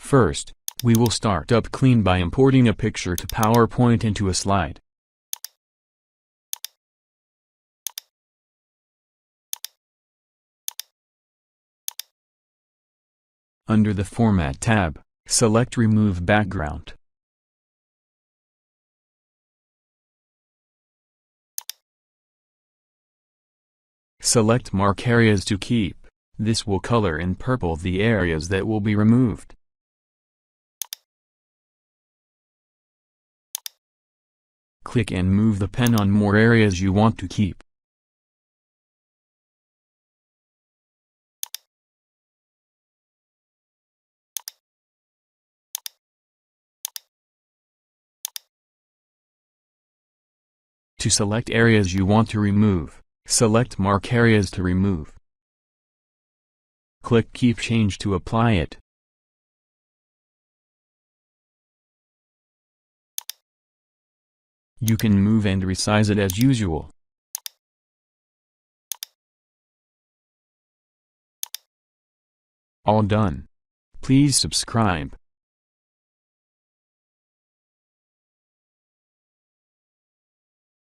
First, we will start up clean by importing a picture to PowerPoint into a slide. Under the Format tab, select Remove Background. Select Mark Areas to Keep. This will color in purple the areas that will be removed. Click and move the pen on more areas you want to keep. To select areas you want to remove, select Mark Areas to remove. Click Keep Change to apply it. You can move and resize it as usual. All done. Please subscribe.